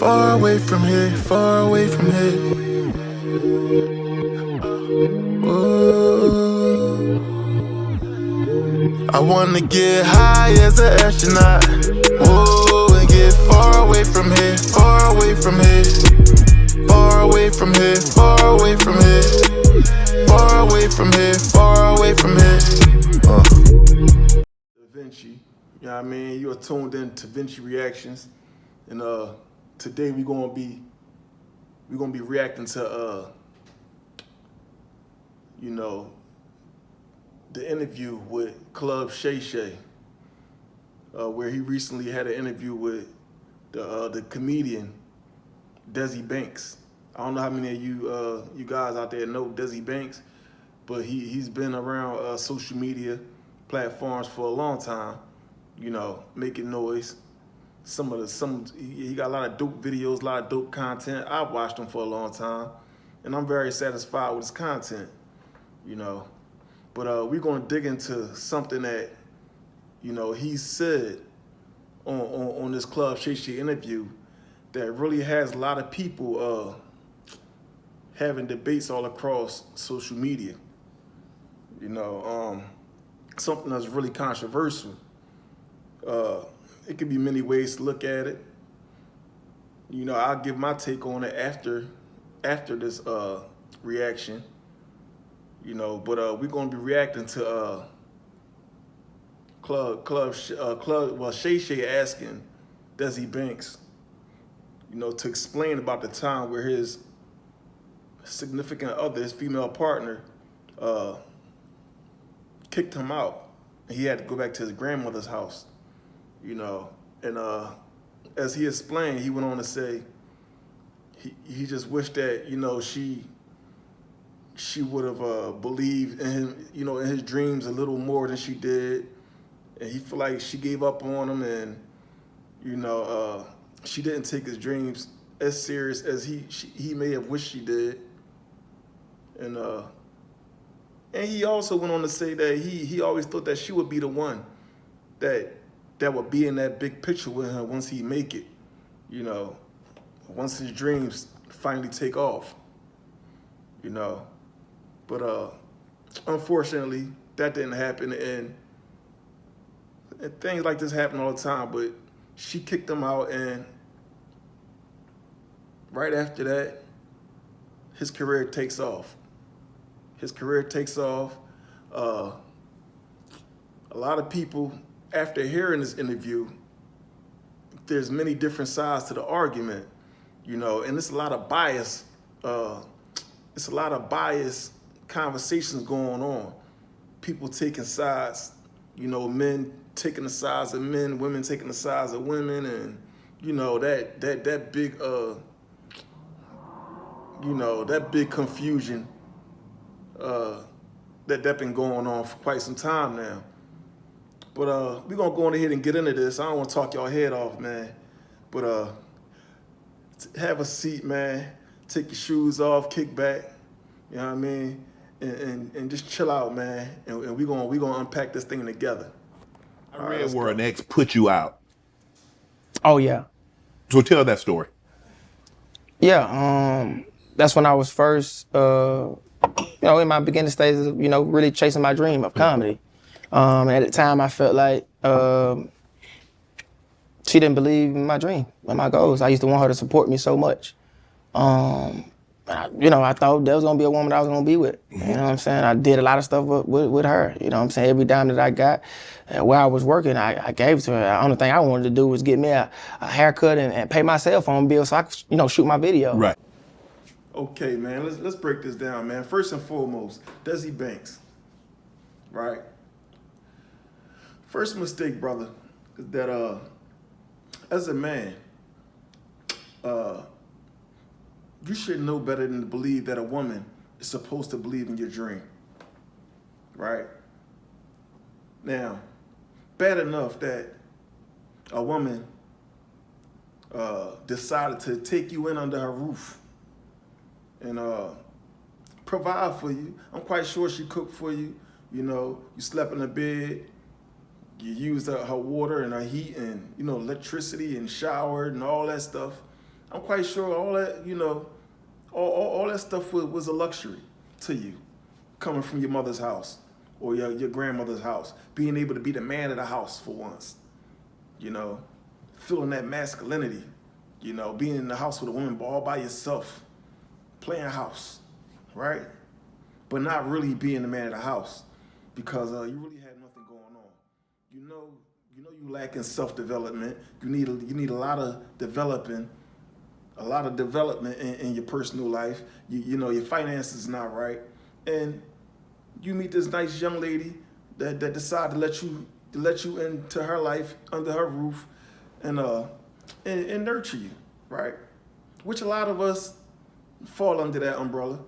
Far away from here, far away from here. Ooh. I wanna get high as an astronaut. Whoa, and get far away from here, far away from here. Far away from here, far away from here. Far away from here, far away from here. Da Vinci, you know what I mean? You are tuned in to Vinci Reactions. And today we're gonna be reacting to you know, the interview with Club Shay, where he recently had an interview with the comedian Desi Banks. I don't know how many of you guys out there know Desi Banks, but he's been around social media platforms for a long time, you know, making noise. He got a lot of dope videos, a lot of dope content. I've watched him for a long time, and I'm very satisfied with his content, you know. But we're gonna dig into something that, you know, he said on this Club Shay interview that really has a lot of people having debates all across social media. You know, something that's really controversial. It could be many ways to look at it. You know, I'll give my take on it after this reaction. You know, but we're gonna be reacting to Shay asking Desi Banks, you know, to explain about the time where his significant other, his female partner, kicked him out. He had to go back to his grandmother's house, you know. And as he explained, he went on to say he just wished that, you know, she would have believed in him, you know, in his dreams a little more than she did. And he feel like she gave up on him, and, you know, she didn't take his dreams as serious as he may have wished she did. And he also went on to say that he always thought that she would be the one that would be in that big picture with him once he make it, you know, once his dreams finally take off, you know. But unfortunately, that didn't happen, and things like this happen all the time. But she kicked him out, and right after that, his career takes off. His career takes off. A lot of people, after hearing this interview, there's many different sides to the argument, you know, and it's a lot of bias. It's a lot of biased conversations going on. People taking sides, you know, men taking the sides of men, women taking the sides of women, and, you know, that big you know, that big confusion that been going on for quite some time now. But we're gonna go on ahead and get into this. I don't want to talk y'all head off, man. But have a seat, man. Take your shoes off, kick back. You know what I mean? And just chill out, man. And we're gonna unpack this thing together. I read where an ex put you out. Oh yeah. So tell that story. Yeah, that's when I was first, you know, in my beginning stages of, you know, really chasing my dream of comedy. And at the time, I felt like she didn't believe in my dream and my goals. I used to want her to support me so much. You know, I thought there was gonna be a woman I was gonna be with. You know what I'm saying? I did a lot of stuff with her. You know what I'm saying? Every dime that I got, where I was working, I gave to her. The only thing I wanted to do was get me a haircut and pay my cell phone bill so I could, you know, shoot my video. Right. Okay, man. Let's break this down, man. First and foremost, Desi Banks, right? First mistake, brother, is that as a man, you should know better than to believe that a woman is supposed to believe in your dream, right? Now, bad enough that a woman decided to take you in under her roof and provide for you. I'm quite sure she cooked for you. You know, you slept in the bed, You used her water and her heat and, you know, electricity and showered and all that stuff. I'm quite sure all that, you know, all that stuff was a luxury to you, coming from your mother's house or your grandmother's house, being able to be the man of the house for once, you know, feeling that masculinity, you know, being in the house with a woman all by yourself, playing house, right? But not really being the man of the house because you really had nothing going on. You know you lacking self-development. You need a lot of development in your personal life. You know your finances not right, and you meet this nice young lady that decide to let you into her life under her roof, and nurture you, right? Which a lot of us fall under that umbrella.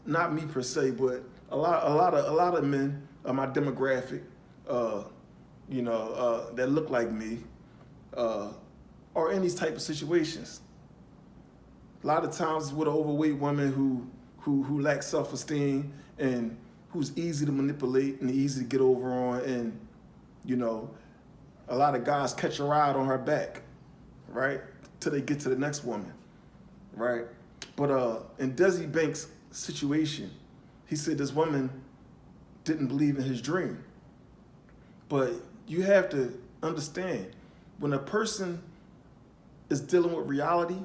Not me per se, but a lot of men of my demographic, that look like me, are in these type of situations. A lot of times with an overweight woman who lacks self-esteem and who's easy to manipulate and easy to get over on, and you know, a lot of guys catch a ride on her back, right, till they get to the next woman, right? But in Desi Banks' situation, he said this woman didn't believe in his dream. But you have to understand, when a person is dealing with reality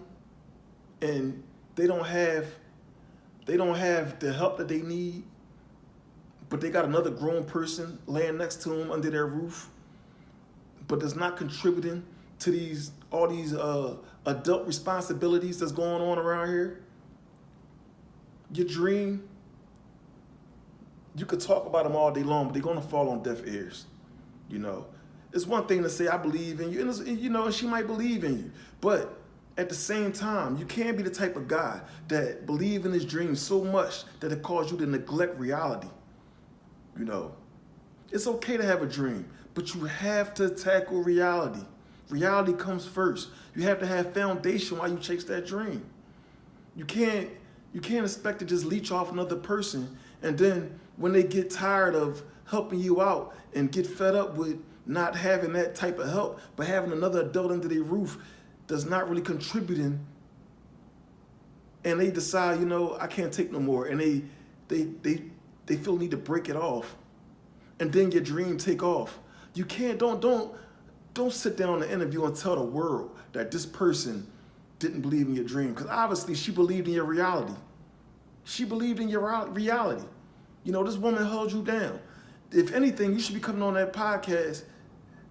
and they don't have the help that they need, but they got another grown person laying next to them under their roof, but that's not contributing to all these adult responsibilities that's going on around here. Your dream, you could talk about them all day long, but they're gonna fall on deaf ears. You know, it's one thing to say I believe in you, and you know, and she might believe in you, but at the same time, you can't be the type of guy that believe in his dream so much that it causes you to neglect reality. You know, it's okay to have a dream, but you have to tackle reality. Reality comes first. You have to have foundation while you chase that dream. You can't expect to just leech off another person, and then when they get tired of helping you out and get fed up with not having that type of help, but having another adult under their roof that's not really contributing, and they decide, you know, I can't take no more, and they feel the need to break it off, and then your dream take off. You can't, don't sit down in the interview and tell the world that this person didn't believe in your dream, because obviously she believed in your reality. She believed in your reality. You know, this woman held you down. If anything, you should be coming on that podcast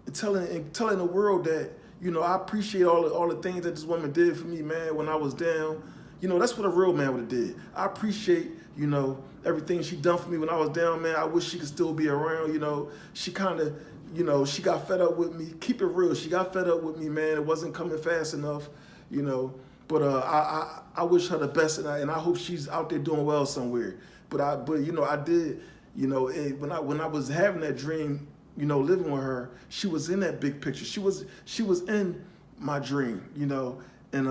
and telling the world that, you know, I appreciate all the things that this woman did for me, man, when I was down. You know, that's what a real man would have did. I appreciate, you know, everything she done for me when I was down, man. I wish she could still be around, you know. She kind of, you know, she got fed up with me. Keep it real. She got fed up with me, man. It wasn't coming fast enough, you know. But I wish her the best, and I hope she's out there doing well somewhere. But you know, I did, you know, when I was having that dream, you know, living with her, she was in that big picture. She was in my dream, you know, and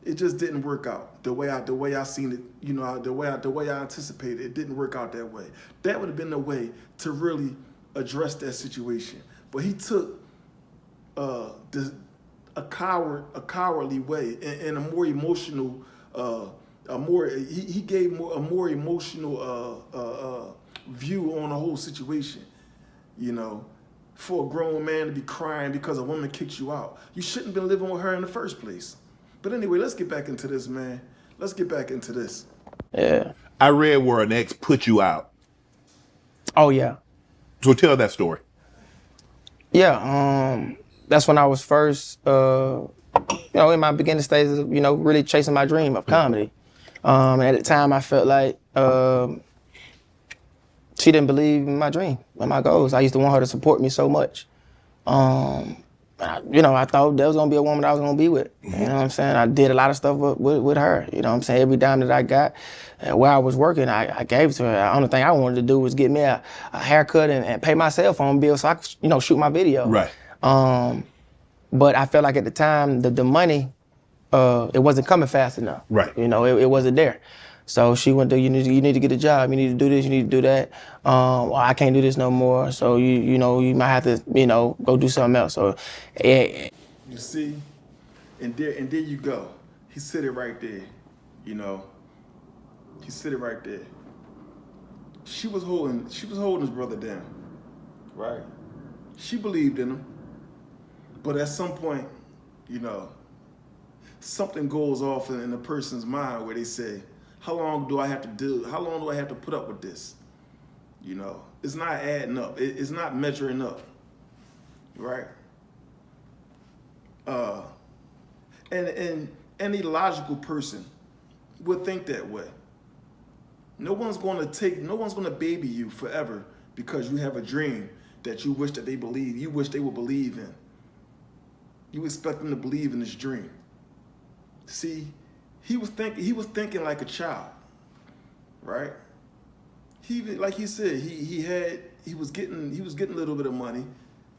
it just didn't work out the way I seen it, you know, the way I anticipated. It didn't work out that way. That would have been the way to really address that situation. But he took a cowardly way in a more emotional, he gave a more emotional view on the whole situation. You know, for a grown man to be crying because a woman kicked you out, you shouldn't have been living with her in the first place. But anyway, let's get back into this, man. Let's get back into this. Yeah. I read where an ex put you out. Oh yeah. So tell that story. Yeah. That's when I was first, you know, in my beginning stages of, you know, really chasing my dream of comedy. And at the time, I felt like she didn't believe in my dream and my goals. I used to want her to support me so much. You know, I thought there was gonna be a woman I was gonna be with. You know what I'm saying? I did a lot of stuff with her. You know what I'm saying? Every dime that I got, where I was working, I gave to her. The only thing I wanted to do was get me a haircut and pay my cell phone bill so I could, you know, shoot my video. Right. But I felt like at the time the money, it wasn't coming fast enough. Right. You know, it wasn't there. So she went to, you need to get a job, you need to do this, you need to do that. Or I can't do this no more. So you might have to, go do something else. So You see, and there you go. He said it right there. You know, he said it right there. She was holding his brother down, right? She believed in him, but at some point, something goes off in a person's mind where they say, "How long do I have to do? How long do I have to put up with this?" It's not adding up. It's not measuring up, right? And any logical person would think that way. No one's going to baby you forever because you have a dream that you wish that you wish they would believe in. You expect them to believe in this dream. See, he was thinking like a child, right? Like he said, he was getting a little bit of money.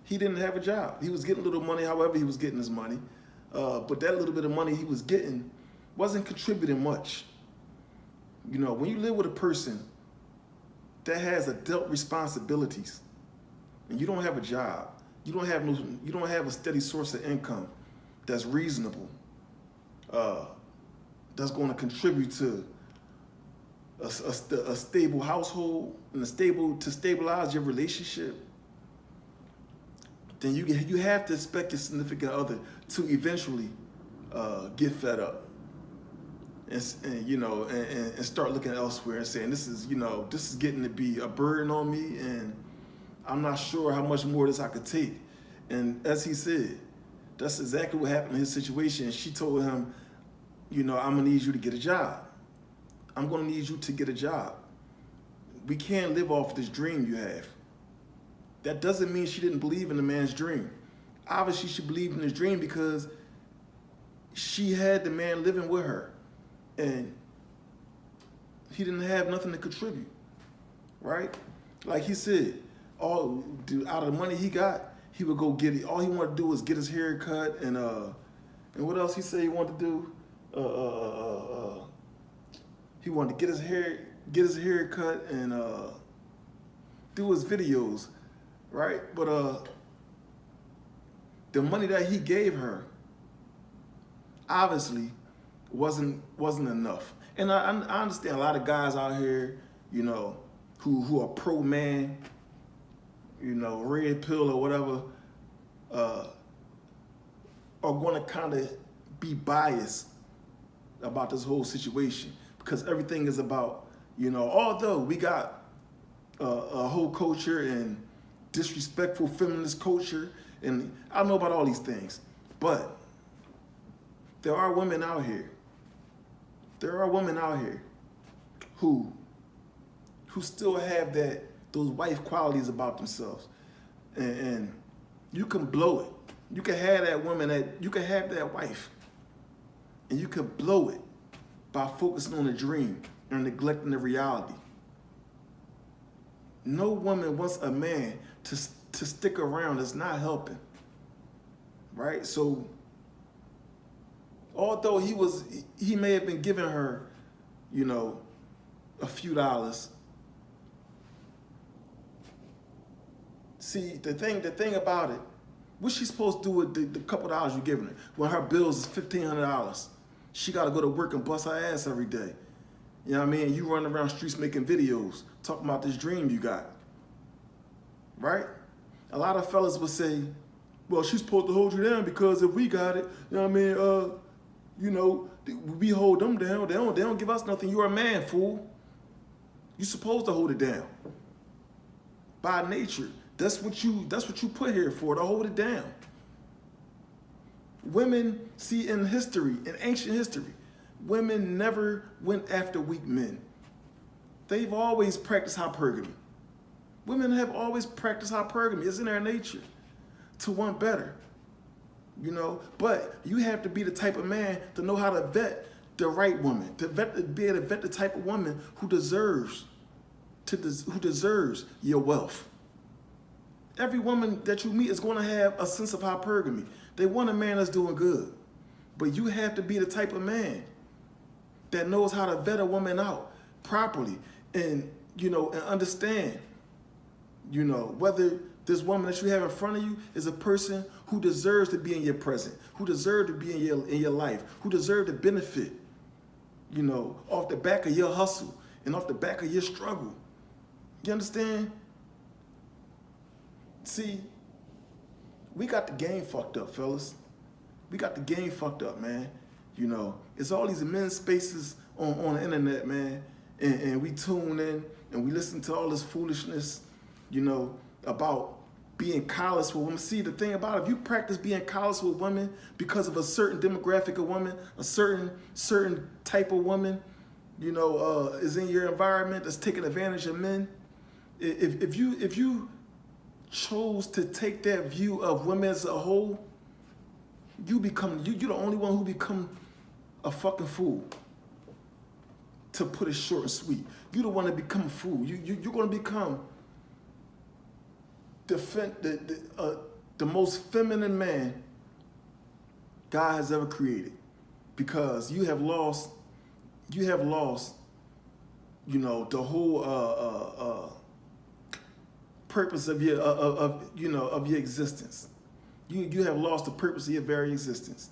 He didn't have a job. He was getting a little money, however he was getting his money. But that little bit of money he was getting wasn't contributing much. When you live with a person that has adult responsibilities and you don't have a job, you don't have a steady source of income that's reasonable, that's going to contribute to a stable household and to stabilize your relationship, then you have to expect your significant other to eventually get fed up and start looking elsewhere and saying, this is getting to be a burden on me, and I'm not sure how much more of this I could take. And as he said, that's exactly what happened in his situation. She told him, I'm gonna need you to get a job. I'm gonna need you to get a job. We can't live off this dream you have. That doesn't mean she didn't believe in the man's dream. Obviously, she believed in his dream because she had the man living with her, and he didn't have nothing to contribute, right? Like he said, out of the money he got, he would go get it. All he wanted to do was get his hair cut, and what else he said he wanted to do? He wanted to get his hair cut and do his videos, right? But the money that he gave her obviously wasn't enough. And I understand a lot of guys out here, who are pro man, red pill or whatever, are going to kind of be biased about this whole situation because everything is about, although we got a whole culture and disrespectful feminist culture, and I don't know about all these things, but there are women out here. There are women out here who still have those wife qualities about themselves, and you can blow it. You can have that woman you can have that wife, and you can blow it by focusing on the dream and neglecting the reality. No woman wants a man to stick around that's not helping, right? So although he may have been giving her, a few dollars. See, the thing about it, what's she supposed to do with the couple dollars you're giving her when her bills is $1,500? She got to go to work and bust her ass every day. You know what I mean? You run around streets making videos, talking about this dream you got, right? A lot of fellas would say, well, she's supposed to hold you down because if we got it, you know what I mean? We hold them down. They don't give us nothing. You're a man, fool. You're supposed to hold it down. By nature, that's what you put here for, to hold it down. Women, see, in ancient history, women never went after weak men. They've always practiced hypergamy. Women have always practiced hypergamy. It's in their nature to want better. But you have to be the type of man to know how to vet the right woman, to be able to vet the type of woman who deserves your wealth. Every woman that you meet is going to have a sense of hypergamy. They want a man that's doing good, but you have to be the type of man that knows how to vet a woman out properly and, and understand, whether this woman that you have in front of you is a person who deserves to be in your present, who deserves to be in your life, who deserves to benefit, off the back of your hustle and off the back of your struggle. You understand? See, we got the game fucked up, fellas. We got the game fucked up, man. It's all these men's spaces on the internet, man. And we tune in and we listen to all this foolishness, about being callous with women. See, the thing about it, if you practice being callous with women because of a certain demographic of women, a certain type of woman, is in your environment that's taking advantage of men, if you chose to take that view of women as a whole, you're the only one who become a fucking fool. To put it short and sweet, you're the one to become a fool. You're gonna become the most feminine man God has ever created, because you have lost, the whole purpose of your existence. You have lost the purpose of your very existence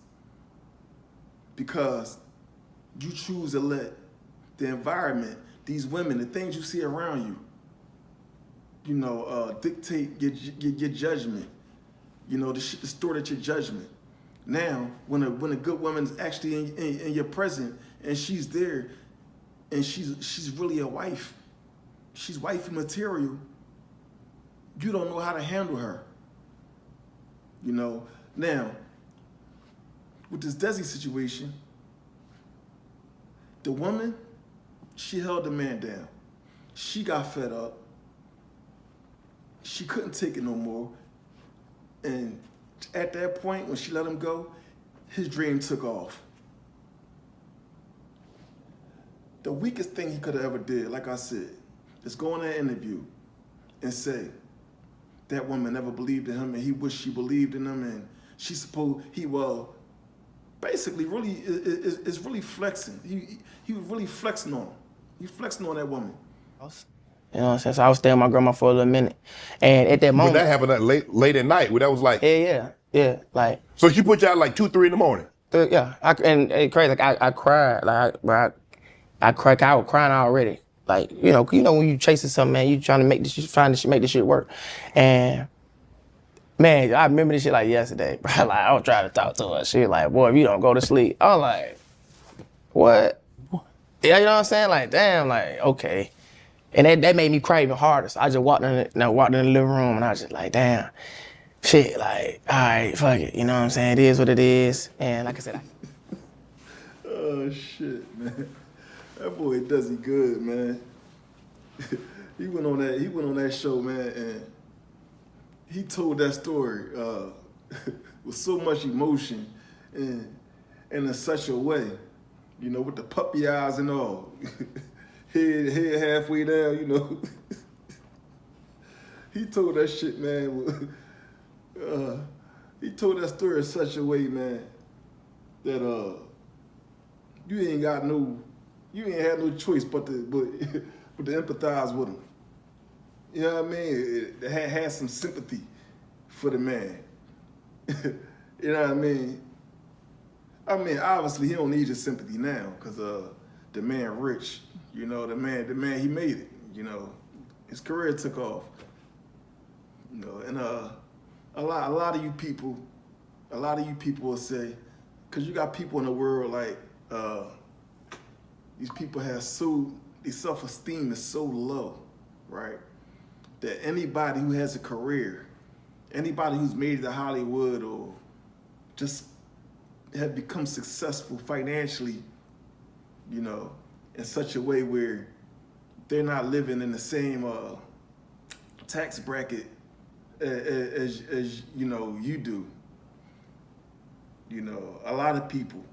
because you choose to let the environment, these women, the things you see around you, dictate your judgment. The shit distorted your judgment. Now, when a good woman's actually in your present and she's there, and she's really a wife, she's wifey material, you don't know how to handle her. Now, with this desi situation, the woman, she held the man down. She got fed up. She couldn't take it no more. And at that point, when she let him go, his dream took off. The weakest thing he could have ever did, like I said, is go in that interview and say that woman never believed in him and he wished she believed in him, and basically really is really flexing. He was really flexing on him. He flexing on that woman. You know what I'm saying? So I was staying with my grandma for a little minute. And at that moment. But that happened at late at night. That was like. Yeah. Like. So she put you out like 2, 3 in the morning? Yeah. And it's crazy. Like I cried. Like I cried. I was crying already. Like, when you chasing something, man, you trying to make this shit work. And man, I remember this shit like yesterday, bro. Like, I was trying to talk to her. She like, boy, if you don't go to sleep. I was like, what? Yeah, you know what I'm saying? Like, damn, like, okay. And that made me cry even harder. So I just walked in the living room and I was just like, damn, shit, like, all right, fuck it. You know what I'm saying? It is what it is. And like I said, oh shit, man. That boy does it good, man. He went on that show, man, and he told that story with so much emotion and in such a way, with the puppy eyes and all. head halfway down, He told that shit, man. He told that story in such a way, man, that you ain't had no choice but to empathize with him. You know what I mean? It had some sympathy for the man. You know what I mean? Obviously he don't need your sympathy now, because the man rich. The man he made it. His career took off. And a lot of you people will say, because you got people in the world like these people their self-esteem is so low, right? That anybody who has a career, anybody who's made it to Hollywood or just have become successful financially, in such a way where they're not living in the same tax bracket as you do. A lot of people,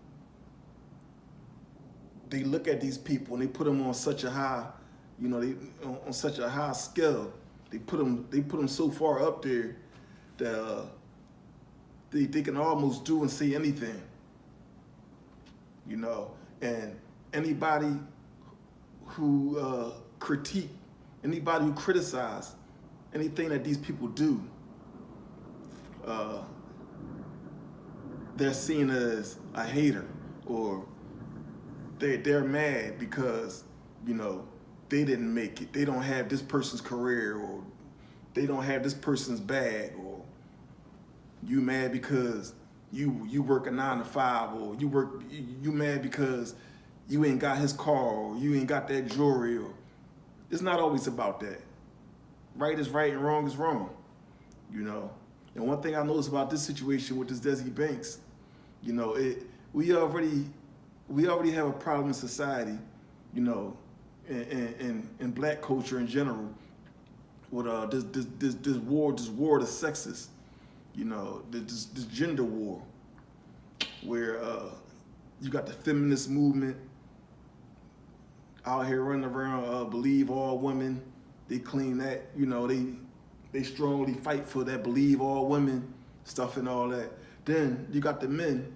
they look at these people and they put them on such a high, on such a high scale. They put them so far up there that they can almost do and say anything. anybody who critique, anybody who criticize anything that these people do, they're seen as a hater, or they're mad because, you know, they didn't make it. They don't have this person's career, or they don't have this person's bag, or you mad because you work a 9 to 5, or you mad because you ain't got his car, or you ain't got that jewelry. Or it's not always about that. Right is right and wrong is wrong, you know. And one thing I noticed about this situation with this Desi Banks, you know, we already have a problem in society, you know, in black culture in general, with this war of the sexes, you know, this gender war, where you got the feminist movement out here running around, believe all women. They claim that, you know, they strongly fight for that believe all women stuff and all that. Then you got the men,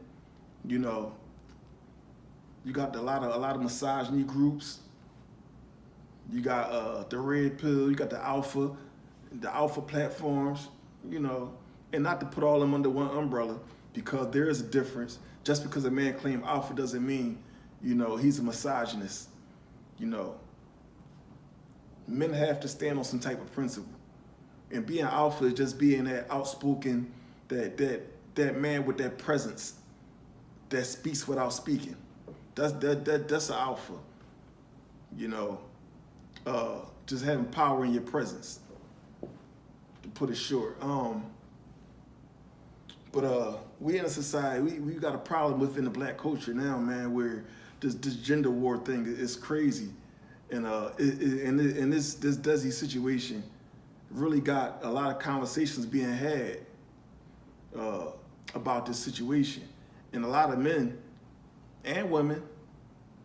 you know, you got a lot of misogyny groups. You got the red pill, you got the alpha platforms, you know, and not to put all them under one umbrella, because there is a difference. Just because a man claims alpha doesn't mean, you know, he's a misogynist. You know, men have to stand on some type of principle, and being alpha is just being that outspoken, that man with that presence that speaks without speaking. That's an alpha. You know, just having power in your presence, to put it short. But we in a society, we got a problem within the black culture now, man, where this gender war thing is crazy, and this Desi situation really got a lot of conversations being had about this situation, and a lot of men and women,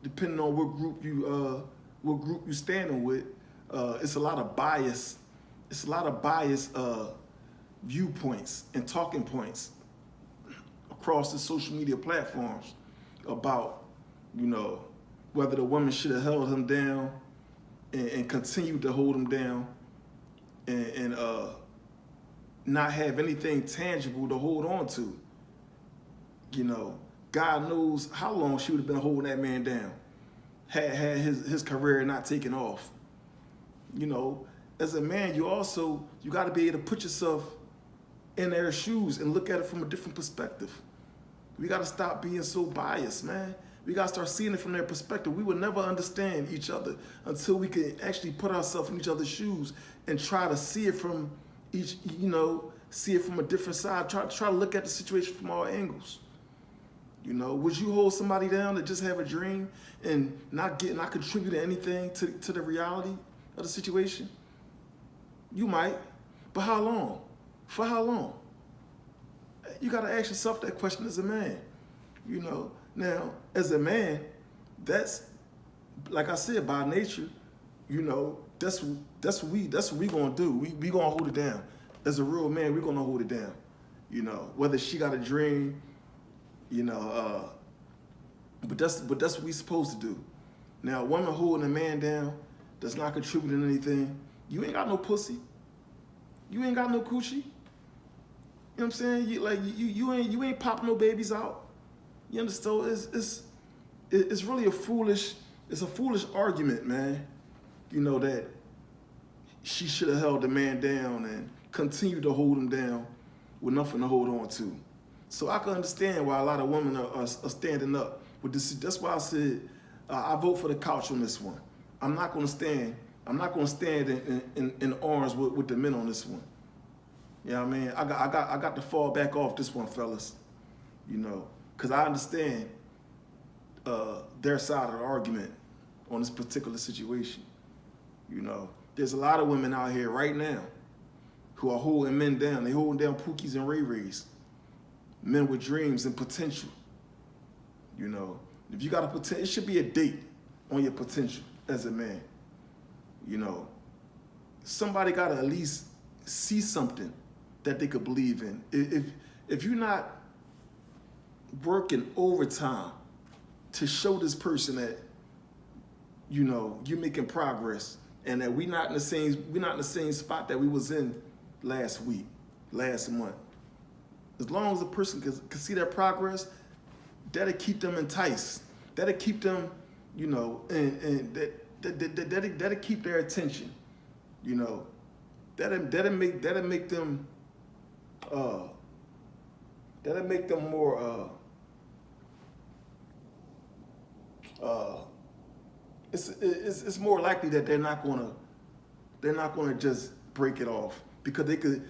depending on what group you standing with, it's a lot of bias. It's a lot of biased viewpoints and talking points across the social media platforms about, you know, whether the woman should have held him down and continued to hold him down, and not have anything tangible to hold on to. You know, God knows how long she would have been holding that man down had his career not taken off. You know, as a man, you got to be able to put yourself in their shoes and look at it from a different perspective. We got to stop being so biased, man. We got to start seeing it from their perspective. We will never understand each other until we can actually put ourselves in each other's shoes and try to see it from see it from a different side. Try to look at the situation from all angles. You know, would you hold somebody down that just have a dream and not contribute anything to the reality of the situation? You might, but how long? For how long? You got to ask yourself that question as a man. You know, now as a man, that's, like I said, by nature, you know, that's what we gonna do. We gonna hold it down. As a real man, we gonna hold it down. You know, whether she got a dream, you know, but that's what we supposed to do. Now, a woman holding a man down that's not contributing anything, you ain't got no pussy. You ain't got no coochie. You know what I'm saying? You ain't popping no babies out. You understand? It's really a foolish argument, man. You know, that she should have held the man down and continued to hold him down with nothing to hold on to. So I can understand why a lot of women are standing up with this. That's why I said I vote for the couch on this one. I'm not going to stand in arms with the men on this one. You know what I mean? I got to fall back off this one, fellas. You know, because I understand their side of the argument on this particular situation. You know, there's a lot of women out here right now who are holding men down. They holding down Pookies and Ray Rays. Men with dreams and potential. You know, if you got a potential, it should be a date on your potential as a man. You know, somebody got to at least see something that they could believe in. If you're not working overtime to show this person that you know, you're making progress, and that we're not in the same spot that we was in last week, last month. As long as a person can see that progress, that'll keep them enticed. That'll keep them, you know, and that'll keep their attention. You know, that'll make them more it's more likely that they're not gonna just break it off, because they could,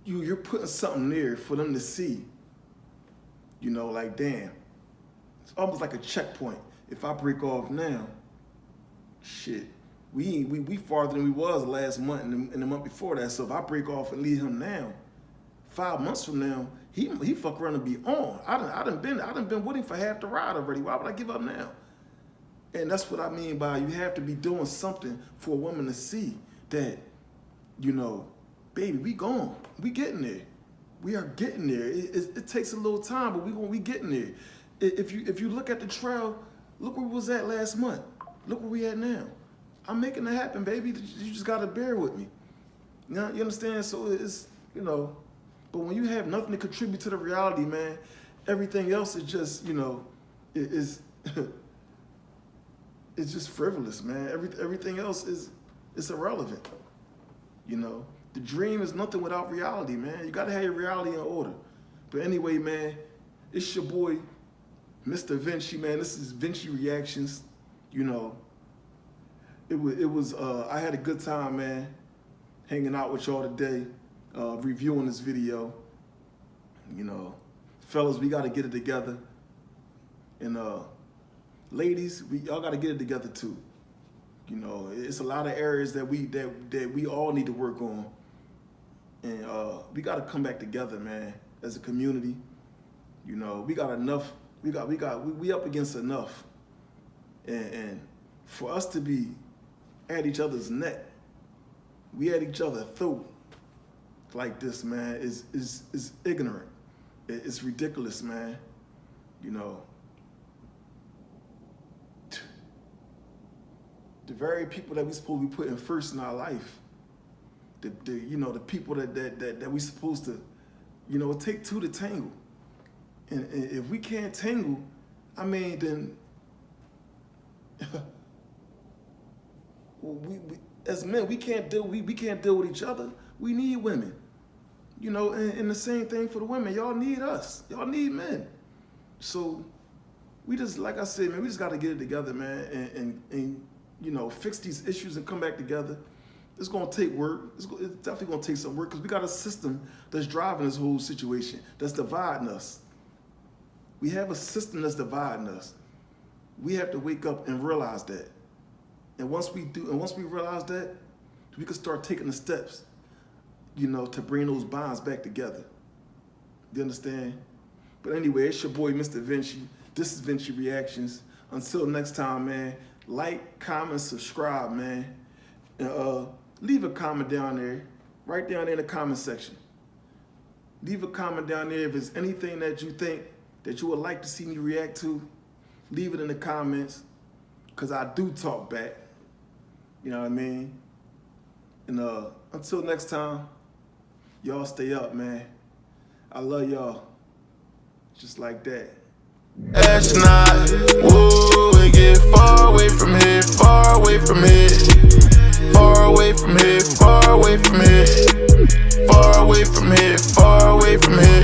you're putting something there for them to see. You know, like, damn, it's almost like a checkpoint. If I break off now, shit, we farther than we was last month and the month before that. So if I break off and leave him now, 5 months from now, he fuck around and be on. I done been with him for half the ride already. Why would I give up now? And that's what I mean by, you have to be doing something for a woman to see that, you know, baby, we gone. We getting there. We are getting there. It takes a little time, but we getting there. If you look at the trail, look where we was at last month. Look where we at now. I'm making it happen, baby. You just gotta bear with me. You know, you understand? So it's, you know, but when you have nothing to contribute to the reality, man, everything else is just, you know, it's just frivolous, man. Everything else is irrelevant. You know, the dream is nothing without reality, man. You gotta have your reality in order. But anyway, man, it's your boy, Mr. Vinci, man. This is Vinci Reactions. You know, it was I had a good time, man, hanging out with y'all today, reviewing this video. You know, fellas, we gotta get it together. And ladies, y'all gotta get it together too. You know, it's a lot of areas that we all need to work on, and we gotta come back together, man, as a community. You know, we got enough. We up against enough, and for us to be at each other's neck, we at each other's throat like this, man, is ignorant. It's ridiculous, man. You know. The very people that we supposed to be putting first in our life, you know, the people that we supposed to, you know, take two to tangle. And if we can't tangle, I mean, then we as men, we can't deal with each other. We need women, you know, and the same thing for the women. Y'all need us. Y'all need men. So we just, like I said, man, we just got to get it together, man, and you know, fix these issues and come back together. It's gonna take work. It's definitely gonna take some work, because we got a system that's driving this whole situation, that's dividing us. We have a system that's dividing us. We have to wake up and realize that. And once we do, and once we realize that, we can start taking the steps, you know, to bring those bonds back together. You understand? But anyway, it's your boy, Mr. Vinci. This is Vinci Reactions. Until next time, man, like, comment, subscribe, man. And leave a comment down there, right down there in the comment section. Leave a comment down there if there's anything that you think that you would like to see me react to. Leave it in the comments, because I do talk back. You know what I mean? And until next time, y'all stay up, man. I love y'all. Just like that. Astronaut, whoa, we get far away from here, far away from here, far away from here, far away from here, far away from here, far away from here.